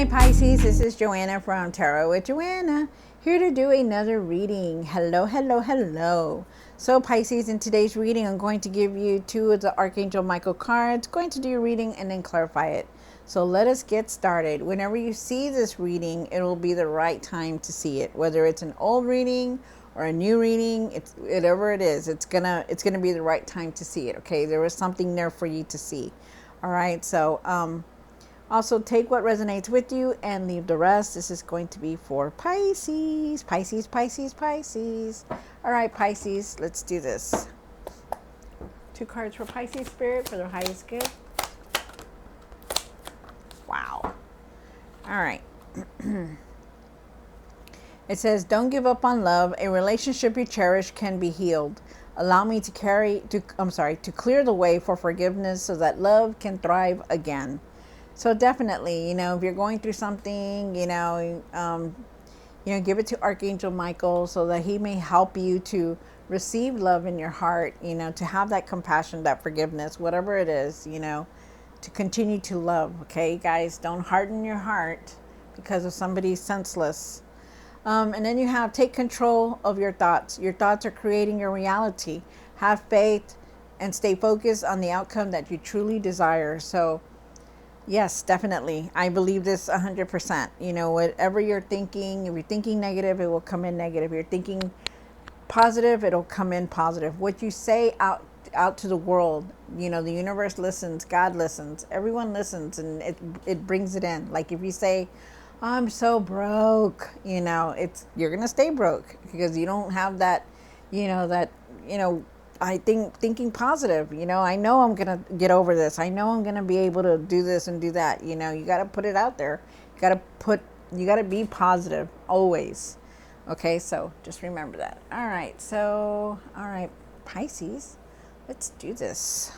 Hi Pisces, this is Joanna from Tarot with Joanna, here to do another reading. Hello, hello, hello. So Pisces, in today's reading, I'm going to give you two of the Archangel Michael cards, going to do your reading and then clarify it. So let us get started. Whenever you see this reading, it will be the right time to see it. Whether it's an old reading or a new reading, it's whatever it is, it's gonna be the right time to see it. Okay, there was something there for you to see. All right, so also take what resonates with you and leave the rest. This is going to be for Pisces. Pisces, Pisces, Pisces. All right, Pisces, let's do this. Two cards for Pisces Spirit for their highest good. Wow. All right. It says, don't give up on love. A relationship you cherish can be healed. Allow me to clear the way for forgiveness so that love can thrive again. So definitely, if you're going through something, give it to Archangel Michael so that he may help you to receive love in your heart, to have that compassion, that forgiveness, whatever it is, to continue to love. Okay, guys, don't harden your heart because of somebody senseless. And then you have take control of your thoughts. Your thoughts are creating your reality. Have faith and stay focused on the outcome that you truly desire. So yes, definitely. I believe this 100%. Whatever you're thinking, if you're thinking negative, it will come in negative. If you're thinking positive, it'll come in positive. What you say out to the world, the universe listens, God listens, everyone listens, and it brings it in. Like if you say, I'm so broke, you're going to stay broke because you don't have that, I think thinking positive, I know I'm going to get over this. I know I'm going to be able to do this and do that. You got to put it out there. You got to be positive always. Okay. So just remember that. All right. So, all right, Pisces, let's do this.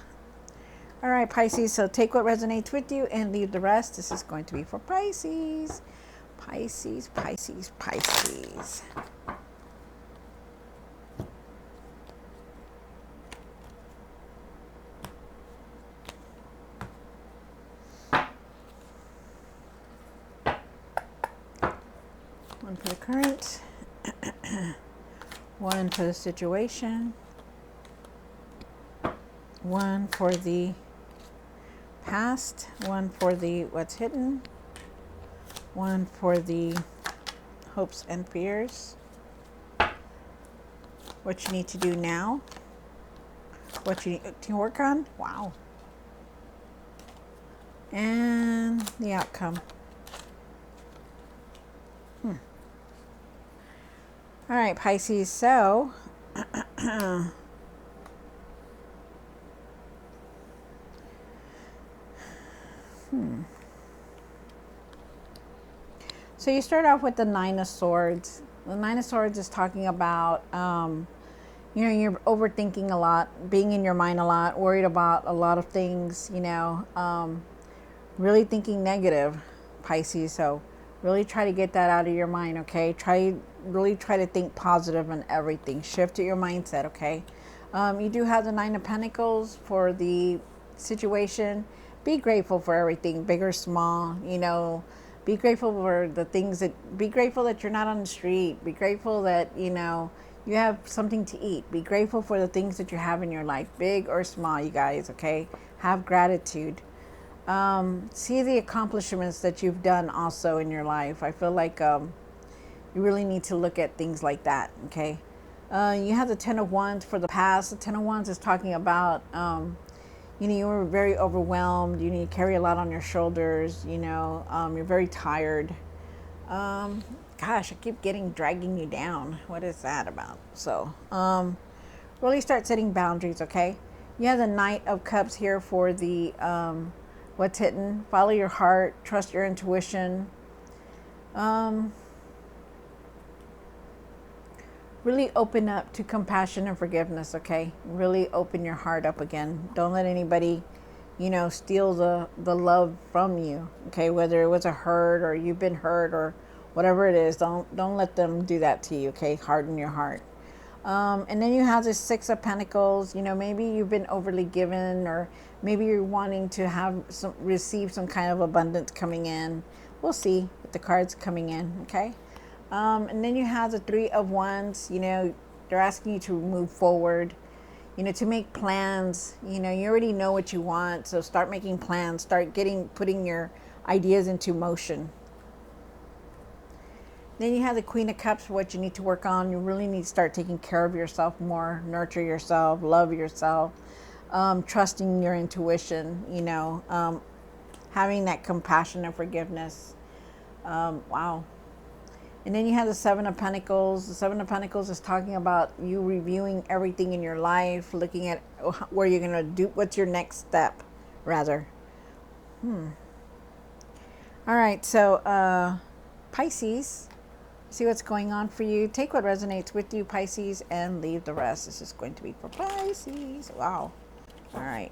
All right, Pisces. So take what resonates with you and leave the rest. This is going to be for Pisces. Pisces, Pisces, Pisces. One for the current, one for the situation, one for the past, one for the what's hidden, one for the hopes and fears, what you need to do now, what you need to work on, wow, and the outcome. All right, Pisces, so So you start off with the Nine of Swords. The Nine of Swords is talking about, you're overthinking a lot, being in your mind a lot, worried about a lot of things, really thinking negative, Pisces. So really try to get that out of your mind, okay? Really try to think positive and everything. Shift your mindset, okay? You do have the Nine of Pentacles for the situation. Be grateful for everything, big or small, Be grateful for the things be grateful that you're not on the street. Be grateful that, you have something to eat. Be grateful for the things that you have in your life, big or small, you guys, okay? Have gratitude. See the accomplishments that you've done also in your life. I feel like you really need to look at things like that, okay? You have the Ten of Wands for the past. The Ten of Wands is talking about, you were very overwhelmed. You need to carry a lot on your shoulders. You're very tired. Gosh, I keep dragging you down. What is that about? So, really start setting boundaries, okay? You have the Knight of Cups here for the what's hidden. Follow your heart. Trust your intuition. Really open up to compassion and forgiveness, okay? Really open your heart up again. Don't let anybody, steal the love from you, okay? Whether it was a hurt or you've been hurt or whatever it is, don't let them do that to you, okay? Harden your heart. And then you have the Six of Pentacles. Maybe you've been overly given, or maybe you're wanting to receive some kind of abundance coming in. we'll see with the cards coming in, okay? And then you have the Three of Wands. You know, they're asking you to move forward, you know, to make plans. You know, you already know what you want, so start making plans, start putting your ideas into motion. Then you have the Queen of Cups, what you need to work on. You really need to start taking care of yourself more, nurture yourself, love yourself, trusting your intuition, you know, having that compassion and forgiveness. Wow. And then you have the Seven of Pentacles. The Seven of Pentacles is talking about you reviewing everything in your life, looking at where you're going to do, what's your next step, rather. All right, so Pisces, see what's going on for you. Take what resonates with you, Pisces, and leave the rest. This is going to be for Pisces. Wow. All right.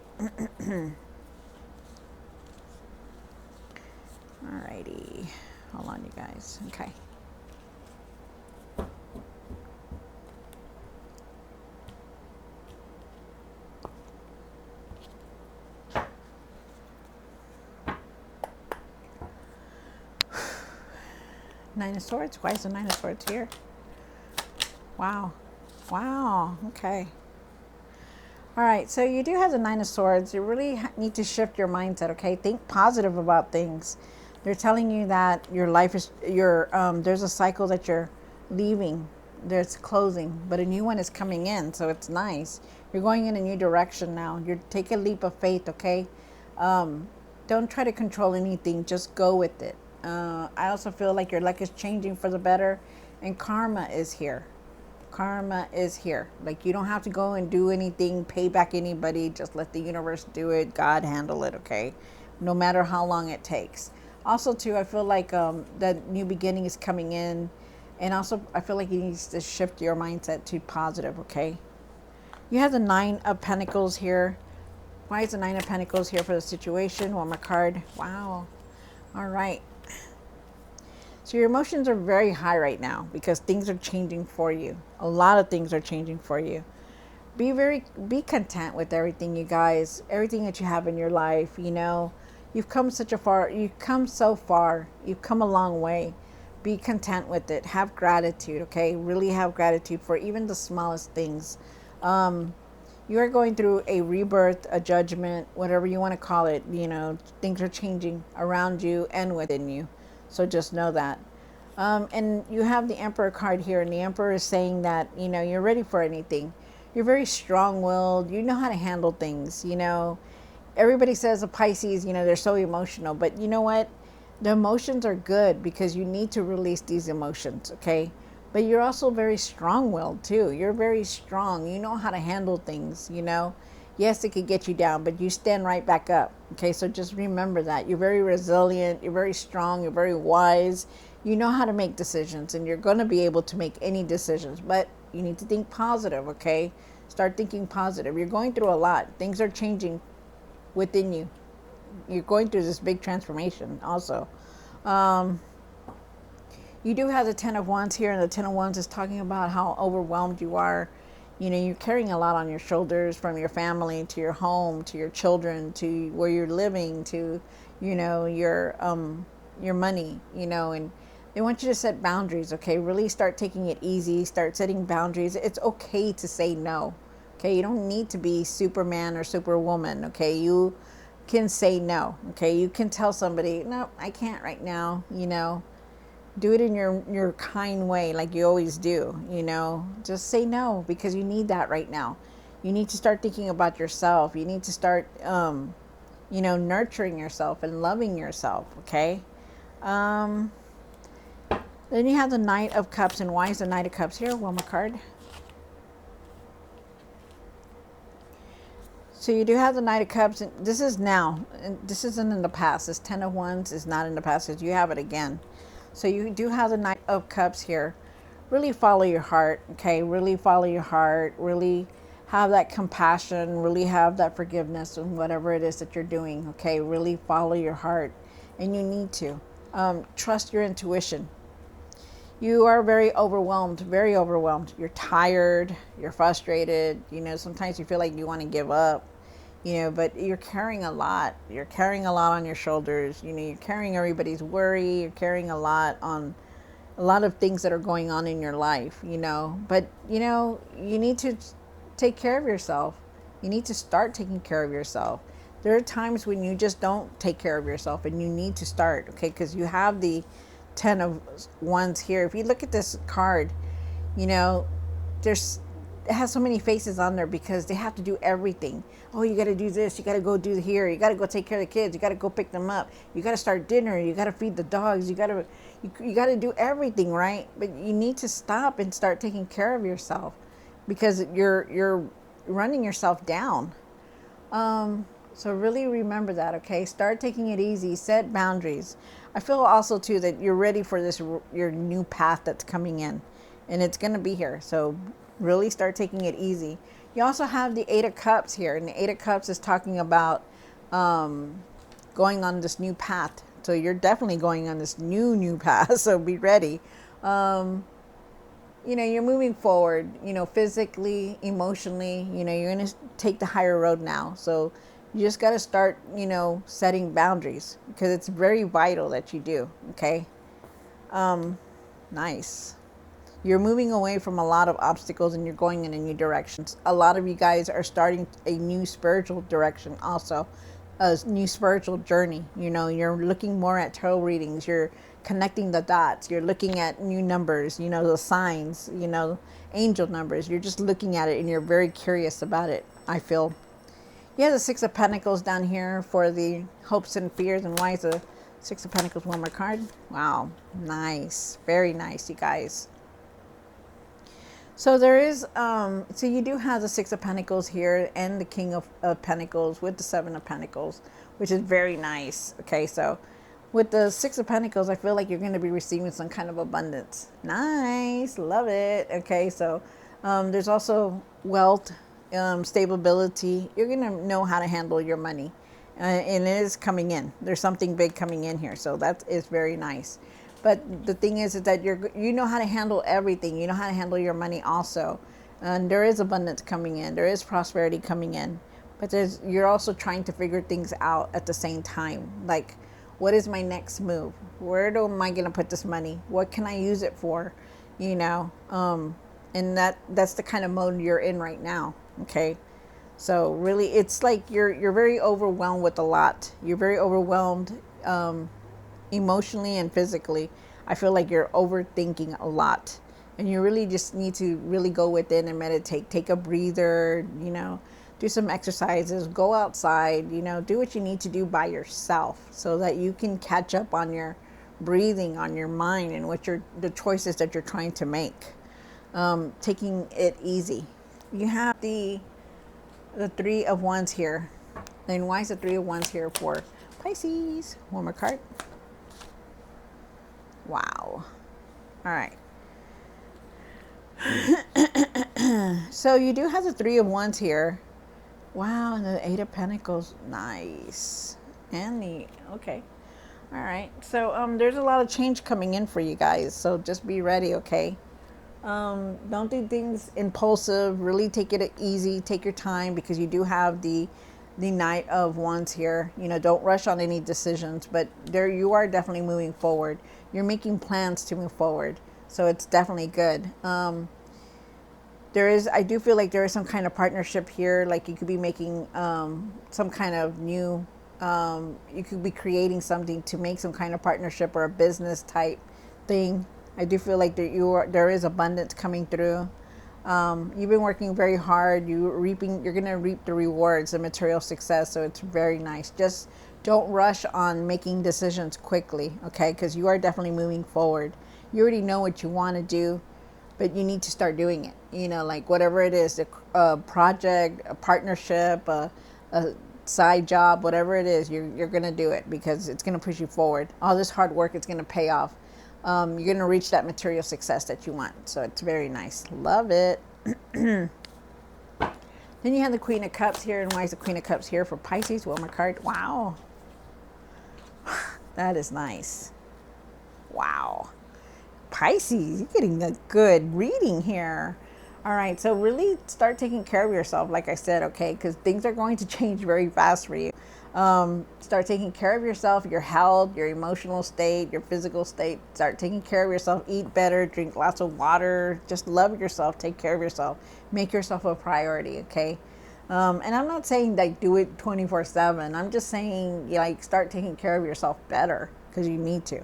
All righty. Hold on, you guys. Okay. Nine of Swords. Why is the Nine of Swords here? Wow. Wow. Okay. All right. So you do have the Nine of Swords. You really need to shift your mindset, okay? Think positive about things. They're telling you that your life is, there's a cycle that you're leaving. There's closing, but a new one is coming in. So it's nice. You're going in a new direction now. You're take a leap of faith, okay? Don't try to control anything. Just go with it. I also feel like your luck is changing for the better, and karma is here. Karma is here. Like, you don't have to go and do anything, pay back anybody. Just let the universe do it. God handle it, okay? No matter how long it takes. Also, too, I feel like that new beginning is coming in, and also I feel like you need to shift your mindset to positive, okay? You have the Nine of Pentacles here. Why is the Nine of Pentacles here for the situation? One more card. Wow. All right. So your emotions are very high right now because things are changing for you. A lot of things are changing for you. Be content with everything, you guys. Everything that you have in your life, you know. You've come so far. You've come a long way. Be content with it. Have gratitude, okay? Really have gratitude for even the smallest things. You are going through a rebirth, a judgment, whatever you want to call it. You know, things are changing around you and within you. So just know that. And you have the Emperor card here, and the Emperor is saying that, you know, you're ready for anything. You're very strong-willed. You know how to handle things, you know. Everybody says of Pisces, you know, they're so emotional. But you know what? The emotions are good because you need to release these emotions, okay? But you're also very strong-willed, too. You're very strong. You know how to handle things, you know. Yes, it could get you down, but you stand right back up. Okay, so just remember that. You're very resilient. You're very strong. You're very wise. You know how to make decisions, and you're going to be able to make any decisions. But you need to think positive, okay? Start thinking positive. You're going through a lot. Things are changing within you. You're going through this big transformation also. You do have the Ten of Wands here, and the Ten of Wands is talking about how overwhelmed you are. You know, you're carrying a lot on your shoulders, from your family to your home, to your children, to where you're living, to, you know, your money, you know, and they want you to set boundaries, okay? Really start taking it easy, start setting boundaries. It's okay to say no, okay? You don't need to be Superman or Superwoman, okay? You can say no, okay? You can tell somebody, no, I can't right now, you know? Do it in your kind way, like you always do, you know. Just say no, because you need that right now. You need to start thinking about yourself. You need to start, you know, nurturing yourself and loving yourself, okay? Then you have the Knight of Cups. And why is the Knight of Cups here? One more card. So you do have the Knight of Cups. And this is now. And this isn't in the past. This Ten of Wands is not in the past. You have it again. So you do have the Knight of Cups here. Really follow your heart, okay? Really follow your heart. Really have that compassion. Really have that forgiveness in whatever it is that you're doing, okay? Really follow your heart. And you need to. Trust your intuition. You are very overwhelmed, very overwhelmed. You're tired. You're frustrated. You know, sometimes you feel like you want to give up. you know, but you're carrying a lot. You're carrying a lot on your shoulders. You know, you're carrying everybody's worry. You're carrying a lot of things that are going on in your life, you know. But, you know, you need to take care of yourself. You need to start taking care of yourself. There are times when you just don't take care of yourself and you need to start, okay? Because you have the 10 of Wands here. If you look at this card, you know, there's it has so many faces on there because they have to do everything. Oh, you got to do this. You got to go do here. You got to go take care of the kids. You got to go pick them up. You got to start dinner. You got to feed the dogs. You got to do everything, right? But you need to stop and start taking care of yourself because you're running yourself down. So really remember that, okay? Start taking it easy. Set boundaries. I feel also too that you're ready for this your new path that's coming in, and it's going to be here. So really start taking it easy. You also have the Eight of Cups here, and the Eight of Cups is talking about going on this new path. So you're definitely going on this new path. So be ready. You know, you're moving forward. You know, physically, emotionally. You know, you're going to take the higher road now. So you just got to start, you know, setting boundaries because it's very vital that you do. Okay. Nice. You're moving away from a lot of obstacles and you're going in a new direction. A lot of you guys are starting a new spiritual direction also, a new spiritual journey. You know, you're looking more at tarot readings. You're connecting the dots. You're looking at new numbers, you know, the signs, you know, angel numbers. You're just looking at it and you're very curious about it, I feel. You have the Six of Pentacles down here for the hopes and fears. And why is the Six of Pentacles one more card? Wow, nice. Very nice, you guys. So there is, so you do have the Six of Pentacles here and the King of Pentacles with the Seven of Pentacles, which is very nice. Okay, so with the Six of Pentacles, I feel like you're going to be receiving some kind of abundance. Nice, love it. Okay, so there's also wealth, stability. You're going to know how to handle your money. And it is coming in. There's something big coming in here, so that is very nice. But the thing is that you know how to handle everything. You know how to handle your money also. And there is abundance coming in. There is prosperity coming in. But you're also trying to figure things out at the same time. Like, what is my next move? Where am I going to put this money? What can I use it for? You know, and that's the kind of mode you're in right now. Okay. So really, it's like you're very overwhelmed with a lot. You're very overwhelmed. Emotionally and physically. I feel like you're overthinking a lot and you really just need to really go within and meditate. Take a breather, you know, do some exercises, go outside, you know, do what you need to do by yourself so that you can catch up on your breathing, on your mind, and the choices that you're trying to make. Taking it easy. You have the Three of Wands here. And why is the Three of Wands here for Pisces? One more card. Wow. All right. So you do have the Three of Wands here. Wow, and the Eight of Pentacles. Nice. And the, okay. All right. So there's a lot of change coming in for you guys. So just be ready, okay? Don't do things impulsive. Really take it easy. Take your time because you do have the Knight of Wands here. You know, don't rush on any decisions, but there you are definitely moving forward. You're making plans to move forward. So it's definitely good. I do feel like there is some kind of partnership here. Like you could be making some kind of new, you could be creating something to make some kind of partnership or a business type thing. I do feel like there is abundance coming through. You've been working very hard. You're going to reap the rewards, the material success. So it's very nice. Just don't rush on making decisions quickly, okay? Because you are definitely moving forward. You already know what you want to do, but you need to start doing it. You know, like whatever it is, a project, a partnership, a side job, whatever it is, you're going to do it because it's going to push you forward. All this hard work is going to pay off. You're going to reach that material success that you want. So it's very nice. Love it. Then you have the Queen of Cups here. And why is the Queen of Cups here for Pisces? One more card. Wow. That is nice. Wow. Pisces, you're getting a good reading here. All right, so really start taking care of yourself, like I said, okay, because things are going to change very fast for you. Start taking care of yourself, your health, your emotional state, your physical state. Start taking care of yourself. Eat better, drink lots of water. Just love yourself. Take care of yourself. Make yourself a priority, okay? And I'm not saying like do it 24/7. I'm just saying like start taking care of yourself better because you need to.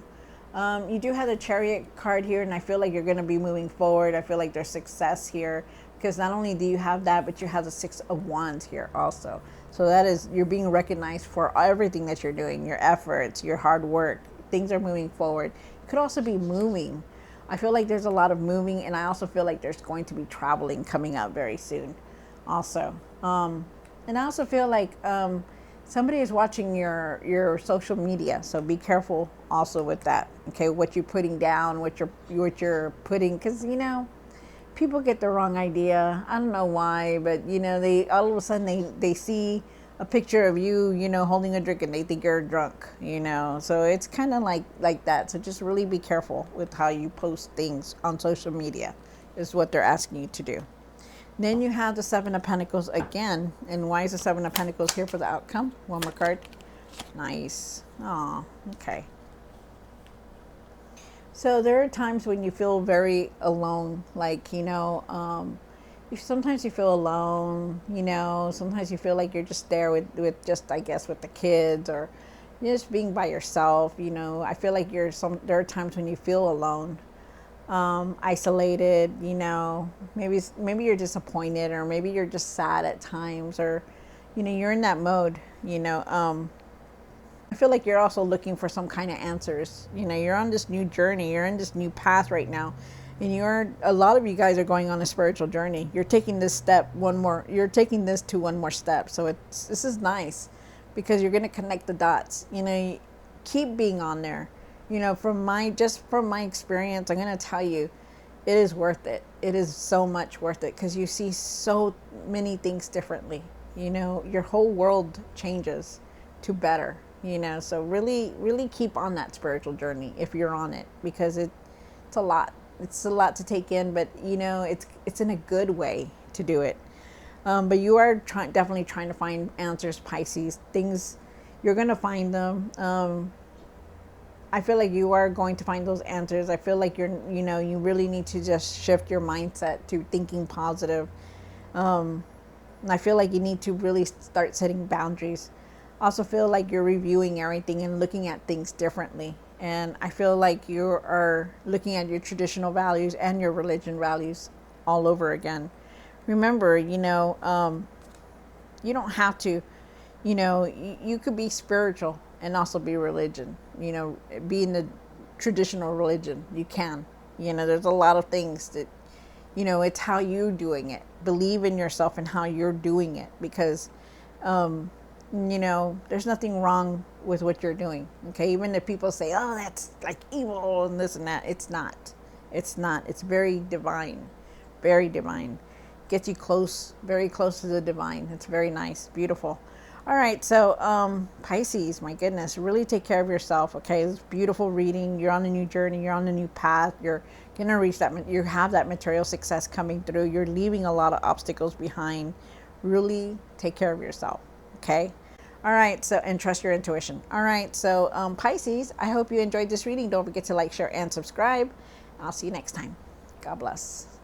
You do have the Chariot card here, and I feel like you're going to be moving forward. I feel like there's success here because not only do you have that, but you have the Six of Wands here also. So that is, you're being recognized for everything that you're doing, your efforts, your hard work. Things are moving forward. You could also be moving. I feel like there's a lot of moving, and I also feel like there's going to be traveling coming up very soon also. And I also feel like somebody is watching your social media, so be careful also with that. Okay, what you're putting down, what you're putting, because people get the wrong idea. I don't know why, but they all of a sudden they see a picture of you, holding a drink, and they think you're drunk. So it's kind of like that. So just really be careful with how you post things on social media, is what they're asking you to do. Then you have the Seven of Pentacles again. And why is the Seven of Pentacles here for the outcome? One more card. Nice. Oh, okay. So there are times when you feel very alone. Like, sometimes you feel alone, sometimes you feel like you're just there with just, I guess, with the kids, or just being by yourself. I feel like there are times when you feel alone. Isolated, maybe you're disappointed, or maybe you're just sad at times, or you're in that mode. I feel like you're also looking for some kind of answers. You're on this new journey, you're in this new path right now, and a lot of you guys are going on a spiritual journey. You're taking this to one more step. So this is nice, because you're going to connect the dots. Keep being on there. From my experience, I'm going to tell you, it is worth it. It is so much worth it, because you see so many things differently. Your whole world changes to better. So really, really keep on that spiritual journey if you're on it, because it's a lot. It's a lot to take in, but it's in a good way to do it. But you are definitely trying to find answers, Pisces. Things, you're going to find them. I feel like you are going to find those answers. I feel like you really need to just shift your mindset to thinking positive. And I feel like you need to really start setting boundaries. Also feel like you're reviewing everything and looking at things differently. And I feel like you are looking at your traditional values and your religion values all over again. Remember, you don't have to, you could be spiritual and also be religion. Be in the traditional religion. You can. There's a lot of things that, it's how you're doing it. Believe in yourself and how you're doing it, because, there's nothing wrong with what you're doing. Okay. Even if people say, oh, that's like evil and this and that, it's not. It's not. It's very divine. Very divine. Gets you close, very close to the divine. It's very nice. Beautiful. All right, so Pisces, my goodness, really take care of yourself, okay? It's beautiful reading. You're on a new journey. You're on a new path. You're going to reach that. You have that material success coming through. You're leaving a lot of obstacles behind. Really take care of yourself, okay? All right, so, and trust your intuition. All right, so Pisces, I hope you enjoyed this reading. Don't forget to like, share, and subscribe. I'll see you next time. God bless.